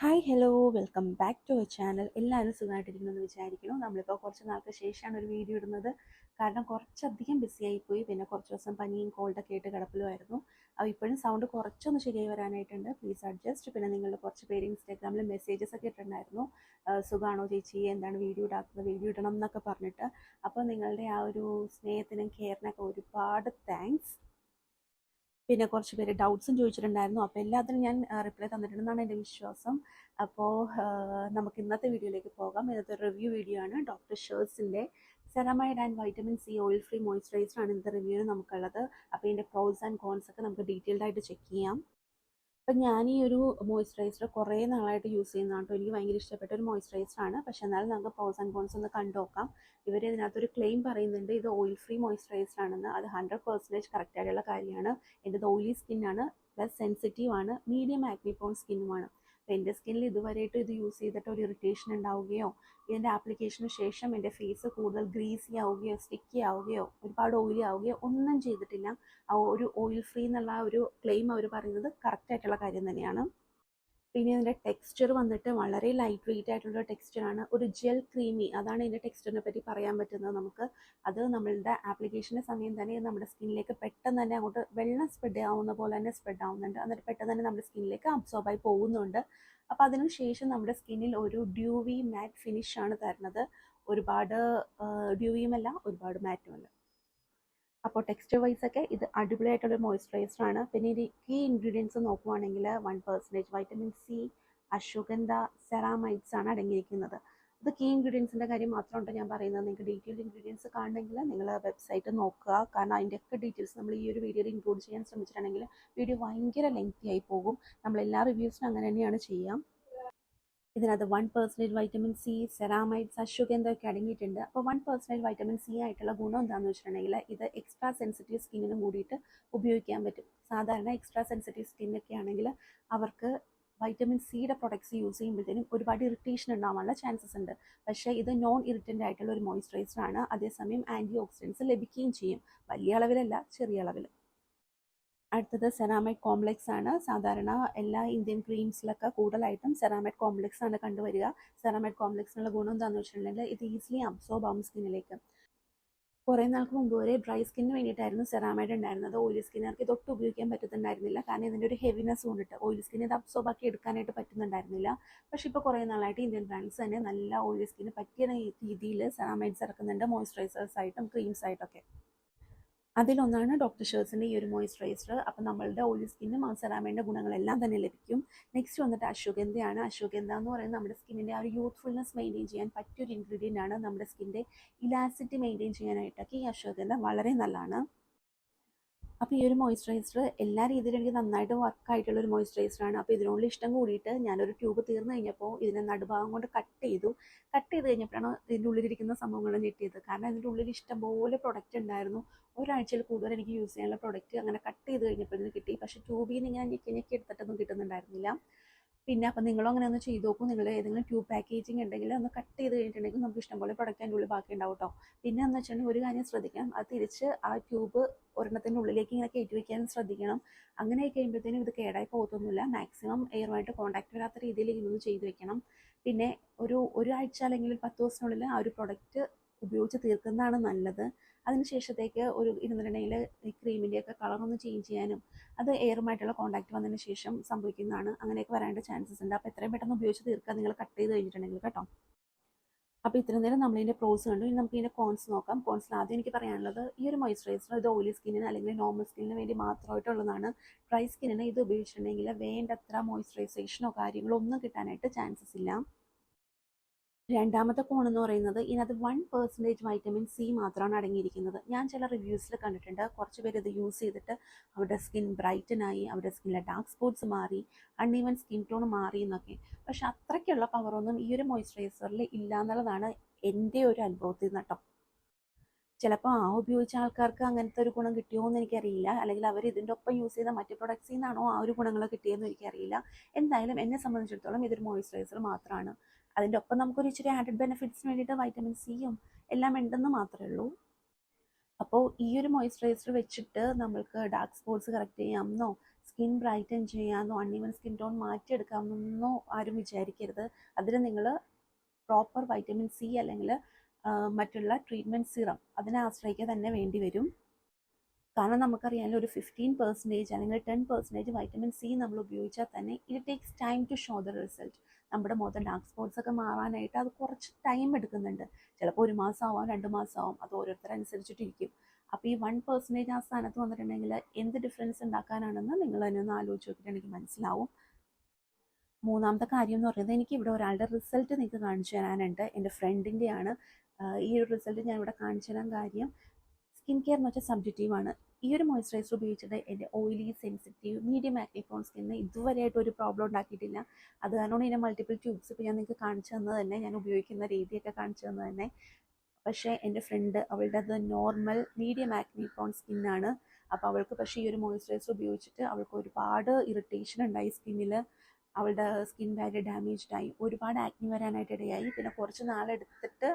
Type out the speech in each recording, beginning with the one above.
Hi hello welcome back to our channel. എല്ലാവരും സുഖമായിട്ടിരിക്കുമെന്ന് വിചാരിക്കുന്നു. നമ്മളിപ്പോൾ കുറച്ച് നാൾക്ക് ശേഷമാണ് ഒരു വീഡിയോ ഇടുന്നത്. കാരണം കുറച്ചധികം ബിസി ആയിപ്പോയി. പിന്നെ കുറച്ച് ദിവസം പനിയും കോൾഡൊക്കെ ആയിട്ട് കിടപ്പിലുമായിരുന്നു. അപ്പോൾ ഇപ്പോഴും സൗണ്ട് കുറച്ചൊന്ന് ശരിയായി വരാനായിട്ടുണ്ട്. Please adjust. പിന്നെ നിങ്ങളുടെ കുറച്ച് പേര് ഇൻസ്റ്റാഗ്രാമിൽ മെസ്സേജസ് ഒക്കെ ഇട്ടിട്ടുണ്ടായിരുന്നു, സുഖമാണോ ചേച്ചി, എന്താണ് വീഡിയോ ഇടാത്തത്, വീഡിയോ ഇടണം എന്നൊക്കെ പറഞ്ഞിട്ട്. അപ്പോൾ നിങ്ങളുടെ ആ ഒരു സ്നേഹത്തിനും കെയറിനൊക്കെ ഒരുപാട് താങ്ക്സ്. പിന്നെ കുറച്ച് പേര് ഡൗട്ട്സും ചോദിച്ചിട്ടുണ്ടായിരുന്നു. അപ്പോൾ എല്ലാത്തിനും ഞാൻ റിപ്ലൈ തന്നിട്ടുണ്ടെന്നാണ് എൻ്റെ വിശ്വാസം. അപ്പോൾ നമുക്ക് ഇന്നത്തെ വീഡിയോയിലേക്ക് പോകാം. ഇന്നത്തെ റിവ്യൂ വീഡിയോ ആണ്. ഡോക്ടർ ഷേഴ്സിൻ്റെ ceramide and vitamin C oil free moisturiser ആണ് ഇന്നത്തെ റിവ്യൂവിന് നമുക്കുള്ളത്. അപ്പോൾ ഇതിൻ്റെ പ്രോസ് ആൻഡ് കോൺസ് ഒക്കെ നമുക്ക് ഡീറ്റെയിൽഡ് ആയിട്ട് ചെക്ക് ചെയ്യാം. അപ്പം ഞാൻ ഈ ഒരു മോയ്സ്ചറൈസർ കുറേ നാളായിട്ട് യൂസ് ചെയ്യുന്നതാണ് കേട്ടോ. എനിക്ക് ഭയങ്കര ഇഷ്ടപ്പെട്ട ഒരു മോയ്സ്ചറൈസർ ആണ്. പക്ഷേ എന്നാലും നമുക്ക് പ്രോസ് ആൻഡ് കോൺസ് ഒന്ന് കണ്ടു നോക്കാം. ഇവർ ഇതിനകത്തൊരു ക്ലെയിം പറയുന്നുണ്ട് ഇത് ഓയിൽ ഫ്രീ മോയ്സ്ചറൈസർ ആണെന്ന്. അത് 100% കറക്റ്റ് ആയിട്ടുള്ള കാര്യമാണ്. എൻ്റെത് ഓയിലി സ്കിന്നാണ്, പ്ലസ് സെൻസിറ്റീവ് ആണ്, മീഡിയം ആക്നി പ്രോൺ സ്കിന്നുമാണ്. അപ്പോൾ എൻ്റെ സ്കിന്നിൽ ഇതുവരെയായിട്ടും ഇത് യൂസ് ചെയ്തിട്ട് ഒരു ഇറിറ്റേഷൻ ഉണ്ടാവുകയോ ഇതിൻ്റെ ആപ്ലിക്കേഷന് ശേഷം എൻ്റെ ഫേസ് കൂടുതൽ ഗ്രീസി ആവുകയോ സ്റ്റിക്കി ആവുകയോ ഒരുപാട് ഓയിലി ആവുകയോ ഒന്നും ചെയ്തിട്ടില്ല. ആ ഒരു ഓയിൽ ഫ്രീ എന്നുള്ള ആ ഒരു ക്ലെയിം അവർ പറയുന്നത് കറക്റ്റ് ആയിട്ടുള്ള കാര്യം തന്നെയാണ്. പിന്നെ ഇതിൻ്റെ ടെക്സ്ചർ വന്നിട്ട് വളരെ ലൈറ്റ് വെയിറ്റ് ആയിട്ടുള്ള ടെക്സ്ചറാണ്. ഒരു ജെൽ ക്രീമി, അതാണ് ഇതിൻ്റെ ടെക്സ്ചറിനെ പറ്റി പറയാൻ പറ്റുന്നത് നമുക്ക്. അത് നമ്മളുടെ ആപ്ലിക്കേഷൻ്റെ സമയം തന്നെ നമ്മുടെ സ്കിന്നിലേക്ക് പെട്ടെന്ന് തന്നെ അങ്ങോട്ട് വെള്ളം സ്പ്രെഡ് ആവുന്ന പോലെ തന്നെ സ്പ്രെഡ് ആവുന്നുണ്ട്. എന്നിട്ട് പെട്ടെന്ന് തന്നെ നമ്മുടെ സ്കിന്നിലേക്ക് അബ്സോർബായി പോകുന്നുണ്ട്. അപ്പോൾ അതിനുശേഷം നമ്മുടെ സ്കിന്നിൽ ഒരു ഡ്യൂവി മാറ്റ് ഫിനിഷാണ് തരുന്നത്. ഒരുപാട് ഡ്യൂവിയുമല്ല, ഒരുപാട് മാറ്റുമല്ല. അപ്പോൾ ടെക്സ്ചർ വൈസ് ഒക്കെ ഇത് അടിപൊളിയായിട്ടുള്ള മോയ്സ്ചറൈസർ ആണ്. പിന്നെ ഈ കീ ഇൻഗ്രീഡിയൻസ് നോക്കുവാണെങ്കിൽ 1% വൈറ്റമിൻ സി, അശ്വഗന്ധ, സെറാമൈഡ്സ് ആണ് അടങ്ങിയിരിക്കുന്നത്. ഇത് കീ ഇൻഗ്രീഡിയൻസിൻ്റെ കാര്യം മാത്രമുണ്ട് ഞാൻ പറയുന്നത്. നിങ്ങൾക്ക് ഡീറ്റെയിൽഡ് ഇൻഗ്രീഡിയൻസ് കാണണമെങ്കിൽ നിങ്ങൾ വെബ്സൈറ്റ് നോക്കുക. കാരണം അതിൻ്റെയൊക്കെ ഡീറ്റെയിൽസ് നമ്മൾ ഈ ഒരു വീഡിയോയിൽ ഇൻക്ലൂഡ് ചെയ്യാൻ ശ്രമിച്ചിട്ടുണ്ടെങ്കിൽ വീഡിയോ ഭയങ്കര ലെങ്തി ആയി പോകും. നമ്മളെല്ലാ റിവ്യൂസിനും അങ്ങനെ തന്നെയാണ് ചെയ്യാം. ഇതിനകത്ത് 1% വൈറ്റമിൻ സി, സെറാമൈഡ്സ്, അശ്വഗന്ധ ഒക്കെ അടങ്ങിയിട്ടുണ്ട്. അപ്പോൾ 1% വൈറ്റമിൻ സി ആയിട്ടുള്ള ഗുണം എന്താണെന്ന് വെച്ചിട്ടുണ്ടെങ്കിൽ ഇത് എക്സ്ട്രാ സെൻസിറ്റീവ് സ്കിന്നിനും കൂടിയിട്ട് ഉപയോഗിക്കാൻ പറ്റും. സാധാരണ എക്സ്ട്രാ സെൻസിറ്റീവ് സ്കിന്നൊക്കെ ആണെങ്കിൽ അവർക്ക് വൈറ്റമിൻ സിയുടെ പ്രൊഡക്ട്സ് യൂസ് ചെയ്യുമ്പോഴത്തേനും ഒരുപാട് ഇറിറ്റേഷൻ ഉണ്ടാവാനുള്ള ചാൻസസ് ഉണ്ട്. പക്ഷേ ഇത് നോൺ ഇറിറ്റൻ്റ് ആയിട്ടുള്ള ഒരു മോയ്സ്ചറൈസർ ആണ്. അതേസമയം ആൻറ്റി ഓക്സിഡൻസ് ലഭിക്കുകയും ചെയ്യും. വലിയ അളവിലല്ല, ചെറിയ അളവിൽ. അടുത്തത് സെറാമൈഡ് കോംപ്ലെക്സ് ആണ്. സാധാരണ എല്ലാ ഇന്ത്യൻ ക്രീംസിലൊക്കെ കൂടുതലായിട്ടും സെറാമൈഡ് കോംപ്ലെക്സ് ആണ് കണ്ടുവരിക. സെറാമൈഡ് കോംപ്ലെക്സിനുള്ള ഗുണം എന്താണെന്ന് വെച്ചിട്ടുണ്ടെങ്കിൽ ഇത് ഈസിലി അബ്സോർബ് ആവും സ്കിന്നിലേക്ക്. കുറേ നാൾക്ക് മുമ്പ് വരെ ഡ്രൈ സ്കിന്നിന് വേണ്ടിയിട്ടായിരുന്നു സെറാമൈഡ് ഉണ്ടായിരുന്നത്. ഓയിലി സ്കിന്നുകാർക്ക് ഇതൊട്ടും ഉപയോഗിക്കാൻ പറ്റുന്നുണ്ടായിരുന്നില്ല. കാരണം ഇതിൻ്റെ ഒരു ഹെവിനെസ് കൊണ്ടിട്ട് ഓയിലി സ്കിൻ ഇത് അബ്സോർബ് ആക്കി എടുക്കാനായിട്ട് പറ്റുന്നുണ്ടായിരുന്നില്ല. പക്ഷേ ഇപ്പോൾ കുറേ നാളായിട്ട് ഇന്ത്യൻ ബ്രാൻഡ്സ് തന്നെ നല്ല ഓയിലി സ്കിന്ന് പറ്റിയ രീതിയിൽ സെറാമൈഡ്സ് ഇറക്കുന്നുണ്ട്, മോയ്സ്ചറൈസേഴ്സ് ആയിട്ടും ക്രീംസ് ആയിട്ടൊക്കെ. അതിലൊന്നാണ് ഡോക്ടർ ഷേഴ്സിൻ്റെ ഈ ഒരു മോയ്സ്ചറൈസർ. അപ്പോൾ നമ്മളുടെ ഓയിലി സ്കിന്നും ആ സെറാമൈഡിൻ്റെ ഗുണങ്ങളെല്ലാം തന്നെ ലഭിക്കും. നെക്സ്റ്റ് വന്നിട്ട് അശ്വഗന്ധയാണ്. അശ്വഗന്ധ എന്ന് പറയുന്നത് നമ്മുടെ സ്കിന്നിൻ്റെ ആ ഒരു യൂത്ത്ഫുൾനെസ് മെയിൻറ്റെയിൻ ചെയ്യാൻ പറ്റിയൊരു ഇൻഗ്രീഡിയൻ്റ് ആണ്. നമ്മുടെ സ്കിൻ്റെ ഇലാസ്റ്റിറ്റി മെയിൻറ്റെയിൻ ചെയ്യാനായിട്ടൊക്കെ ഈ അശ്വഗന്ധ വളരെ നല്ലതാണ്. അപ്പോൾ ഈ ഒരു മോയ്സ്ചറൈസർ എല്ലാ രീതിയിലും എനിക്ക് നന്നായിട്ട് വർക്കായിട്ടുള്ള ഒരു മോയ്സ്ചറൈസറാണ്. അപ്പോൾ ഇതിനോടുള്ള ഇഷ്ടം കൂടിയിട്ട് ഞാനൊരു ട്യൂബ് തീർന്നു കഴിഞ്ഞപ്പോൾ ഇതിനെ നടുഭാഗം കൊണ്ട് കട്ട് ചെയ്തു. കട്ട് ചെയ്ത് കഴിഞ്ഞപ്പോഴാണ് ഇതിൻ്റെ ഉള്ളിലിരിക്കുന്ന സംഭവങ്ങൾ ഞെട്ടിയത്. കാരണം ഇതിൻ്റെ ഉള്ളിൽ ഇഷ്ടംപോലെ പ്രൊഡക്റ്റ് ഉണ്ടായിരുന്നു. ഒരാഴ്ചയിൽ കൂടുതൽ എനിക്ക് യൂസ് ചെയ്യാനുള്ള പ്രൊഡക്റ്റ് അങ്ങനെ കട്ട് ചെയ്ത് കഴിഞ്ഞപ്പോൾ ഇതിന് കിട്ടി. പക്ഷേ ട്യൂബിൽ നിന്ന് ഇങ്ങനെ ഞെക്കി ഞെക്കി എടുത്തിട്ടൊന്നും കിട്ടുന്നുണ്ടായിരുന്നില്ല. പിന്നെ അപ്പം നിങ്ങളും അങ്ങനെ ഒന്ന് ചെയ്ത് നോക്കും. നിങ്ങൾ ഏതെങ്കിലും ട്യൂബ് പാക്കേജിങ് ഉണ്ടെങ്കിൽ ഒന്ന് കട്ട് ചെയ്ത് കഴിഞ്ഞിട്ടുണ്ടെങ്കിൽ നമുക്ക് ഇഷ്ടംപോലെ പ്രൊഡക്റ്റ് അതിൻ്റെ ഉള്ളിൽ ബാക്കി ഉണ്ടാവും കേട്ടോ. പിന്നെ എന്ന് വെച്ചിട്ടുണ്ടെങ്കിൽ ഒരു കാര്യം ശ്രദ്ധിക്കണം, അത് തിരിച്ച് ആ ട്യൂബ് ഒരെണ്ണത്തിൻ്റെ ഉള്ളിലേക്ക് ഇങ്ങനെ കയറ്റി വയ്ക്കാൻ ശ്രദ്ധിക്കണം. അങ്ങനെ കഴിയുമ്പോഴത്തേനും ഇത് കേടായി പോകത്തൊന്നുമില്ല. മാക്സിമം എയറുമായിട്ട് കോൺടാക്ട് വരാത്ത രീതിയിൽ ഇതൊന്ന് ചെയ്ത് വെക്കണം. പിന്നെ ഒരാഴ്ച അല്ലെങ്കിൽ 10 ദിവസത്തിനുള്ളിൽ ആ ഒരു പ്രൊഡക്റ്റ് ഉപയോഗിച്ച് തീർക്കുന്നതാണ് നല്ലത്. അതിനുശേഷത്തേക്ക് ഒരു ഇരുന്നിട്ടുണ്ടെങ്കിൽ ഈ ക്രീമിൻ്റെയൊക്കെ കളറൊന്ന് ചേഞ്ച് ചെയ്യാനും അത് എയറുമായിട്ടുള്ള കോൺടാക്ട് വന്നതിന് ശേഷം സംഭവിക്കുന്നതാണ്. അങ്ങനെയൊക്കെ വരാനുള്ള ചാൻസസ് ഉണ്ട്. അപ്പോൾ എത്രയും പെട്ടെന്ന് ഉപയോഗിച്ച് തീർക്കുക നിങ്ങൾ കട്ട് ചെയ്ത് കഴിഞ്ഞിട്ടുണ്ടെങ്കിൽ കേട്ടോ. അപ്പോൾ ഇത്രയും നേരം നമ്മളിതിൻ്റെ പ്രോസ് കണ്ടു. ഇനി നമുക്ക് ഇതിൻ്റെ കോൺസ് നോക്കാം. കോൺസിൽ ആദ്യം എനിക്ക് പറയാനുള്ളത്, ഈ ഒരു മോയ്സ്ചറൈസർ ഇത് ഓയിലി സ്കിന്നിന് അല്ലെങ്കിൽ നോർമൽ സ്കിന്നിന് വേണ്ടി മാത്രമായിട്ടുള്ളതാണ്. ഡ്രൈ സ്കിന്നിന് ഇത് ഉപയോഗിച്ചിട്ടുണ്ടെങ്കിൽ വേണ്ടത്ര മോയ്സ്ചറൈസേഷനോ കാര്യങ്ങളോ ഒന്നും കിട്ടാനായിട്ട് ചാൻസസ് ഇല്ല. രണ്ടാമത്തെ കോണെന്ന് പറയുന്നത് ഇതിനകത്ത് 1% വൈറ്റമിൻ സി മാത്രമാണ് അടങ്ങിയിരിക്കുന്നത്. ഞാൻ ചില റിവ്യൂസിൽ കണ്ടിട്ടുണ്ട്, കുറച്ച് പേര് ഇത് യൂസ് ചെയ്തിട്ട് അവരുടെ സ്കിൻ ബ്രൈറ്റനായി, അവരുടെ സ്കിന്നിലെ ഡാർക്ക് സ്പോട്ട്സ് മാറി, അൺഈവൻ സ്കിൻ ടോൺ മാറി എന്നൊക്കെ. പക്ഷെ അത്രയ്ക്കുള്ള പവറൊന്നും ഈ ഒരു മോയ്സ്ചറൈസറിൽ ഇല്ല എന്നുള്ളതാണ് എൻ്റെ ഒരു അനുഭവത്തിൽ നിന്ന് കേട്ടോ. ചിലപ്പോൾ ആ ഉപയോഗിച്ച ആൾക്കാർക്ക് അങ്ങനത്തെ ഒരു ഗുണം കിട്ടിയോ എന്ന് എനിക്കറിയില്ല. അല്ലെങ്കിൽ അവർ ഇതിൻ്റെ ഒപ്പം യൂസ് ചെയ്ത മറ്റ് പ്രൊഡക്ട്സിൽ നിന്നാണോ ആ ഒരു ഗുണങ്ങൾ കിട്ടിയെന്ന് എനിക്കറിയില്ല. എന്തായാലും എന്നെ സംബന്ധിച്ചിടത്തോളം ഇതൊരു മോയ്സ്ചറൈസർ മാത്രമാണ്. അതിൻ്റെ ഒപ്പം നമുക്കൊരു ഇച്ചിരി ആഡഡ് ബെനിഫിറ്റ്സിന് വേണ്ടിയിട്ട് വൈറ്റമിൻ സിയും എല്ലാം ഉണ്ടെന്ന് മാത്രമേ ഉള്ളൂ. അപ്പോൾ ഈ ഒരു മോയ്സ്ചറൈസർ വെച്ചിട്ട് നമ്മൾക്ക് ഡാർക്ക് സ്പോട്ട്സ് കറക്റ്റ് ചെയ്യാമെന്നോ സ്കിൻ ബ്രൈറ്റൻ ചെയ്യാമെന്നോ അൺഈവൻ സ്കിൻ ടോൺ മാറ്റിയെടുക്കാമെന്നോ ആരും വിചാരിക്കരുത്. അതിന് നിങ്ങൾ പ്രോപ്പർ വൈറ്റമിൻ സി അല്ലെങ്കിൽ മറ്റുള്ള ട്രീറ്റ്മെൻറ്റ് സിറം അതിനെ ആശ്രയിക്കുക തന്നെ വേണ്ടി വരും. കാരണം നമുക്കറിയാമല്ലോ, ഒരു 15% അല്ലെങ്കിൽ 10% വൈറ്റമിൻ സി നമ്മൾ ഉപയോഗിച്ചാൽ തന്നെ it takes time to show the result. നമ്മുടെ മുഖത്ത് ഡാർക്ക് സ്പോട്ട്സ് ഒക്കെ മാറാനായിട്ട് അത് കുറച്ച് ടൈം എടുക്കുന്നുണ്ട്. ചിലപ്പോൾ 1 മാസം ആവാം, 2 മാസം ആവാം, അത് ഓരോരുത്തരനുസരിച്ചിട്ടിരിക്കും. അപ്പോൾ ഈ 1% ആ സ്ഥാനത്ത് വന്നിട്ടുണ്ടെങ്കിൽ എന്ത് ഡിഫറൻസ് ഉണ്ടാക്കാനാണെന്ന് നിങ്ങൾ തന്നെ ഒന്ന് ആലോചിച്ച് നോക്കിയിട്ടുണ്ടെങ്കിൽ മനസ്സിലാവും. മൂന്നാമത്തെ കാര്യം എന്ന് പറയുന്നത്, എനിക്ക് ഇവിടെ ഒരാളുടെ റിസൾട്ട് നിങ്ങൾക്ക് കാണിച്ചു തരാനുണ്ട്. എൻ്റെ ഫ്രണ്ടിൻ്റെയാണ്. ഈ ഒരു റിസൾട്ട് ഞാൻ ഇവിടെ കാണിച്ചു തരാൻ കാര്യം, സ്കിൻ കെയർ എന്ന് വെച്ചാൽ സബ്ജക്റ്റീവാണ്. ഈ ഒരു മോയ്സ്ചറൈസർ ഉപയോഗിച്ചിട്ട് എൻ്റെ oily, sensitive, medium acne prone സ്കിന്നിന് ഇതുവരെയായിട്ട് ഒരു പ്രോബ്ലം ഉണ്ടാക്കിയിട്ടില്ല. അത് കാരണമാണ് ഇതിൻ്റെ മൾട്ടിപ്പിൾ ട്യൂബ്സ് ഇപ്പോൾ ഞാൻ നിങ്ങൾക്ക് കാണിച്ചു തന്നത് തന്നെ, ഞാൻ ഉപയോഗിക്കുന്ന രീതിയൊക്കെ കാണിച്ചു തന്നത് തന്നെ. പക്ഷേ എൻ്റെ ഫ്രണ്ട്, അവളുടെ അത് നോർമൽ മീഡിയം ആക്നെ പ്രോൺ സ്കിന്നാണ്. അപ്പോൾ അവൾക്ക് പക്ഷേ ഈ ഒരു മോയ്സ്ചറൈസർ ഉപയോഗിച്ചിട്ട് അവൾക്ക് ഒരുപാട് ഇറിറ്റേഷൻ ഉണ്ടായി സ്കിന്നിൽ. അവളുടെ സ്കിൻ ബാരിയർ ഡാമേജ്ഡ് ആയി, ഒരുപാട് ആക്നി വരാനായിട്ട് ഇടയായി. പിന്നെ കുറച്ച് നാളെടുത്തിട്ട്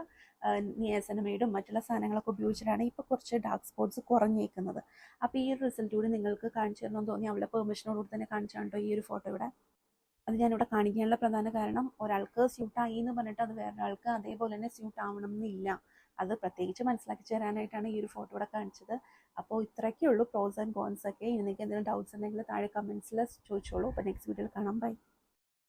നിയാസിനമൈഡും മറ്റുള്ള സാധനങ്ങളൊക്കെ ഉപയോഗിച്ചിട്ടാണ് ഇപ്പോൾ കുറച്ച് ഡാർക്ക് സ്പോട്ട്സ് കുറഞ്ഞേക്കുന്നത്. അപ്പോൾ ഈ ഒരു റിസൾട്ട് കൂടി നിങ്ങൾക്ക് കാണിച്ചു തരണമെന്ന് തോന്നി അവളുടെ പെർമിഷനോടുകൂടി തന്നെ കാണിച്ചാണ് കേട്ടോ ഈ ഒരു ഫോട്ടോ ഇവിടെ. അത് ഞാനിവിടെ കാണിക്കാനുള്ള പ്രധാന കാരണം, ഒരാൾക്ക് സ്യൂട്ടായി എന്ന് പറഞ്ഞിട്ട് അത് വേറൊരാൾക്ക് അതേപോലെ തന്നെ സ്യൂട്ട് ആവണം എന്നില്ല. അത് പ്രത്യേകിച്ച് മനസ്സിലാക്കി തരാനായിട്ടാണ് ഈ ഒരു ഫോട്ടോ ഇവിടെ കാണിച്ചത്. അപ്പോൾ ഇത്രയൊക്കെ ഉള്ളൂ പ്രോസ് ആൻഡ് കോൺസ് ഒക്കെ. നിങ്ങൾക്ക് എന്തെങ്കിലും ഡൗട്ട്സ് ഉണ്ടെങ്കിൽ താഴെ കമൻസിൽ ചോദിച്ചോളൂ. അപ്പോൾ നെക്സ്റ്റ് വീഡിയോയിൽ കാണാം. ബൈ.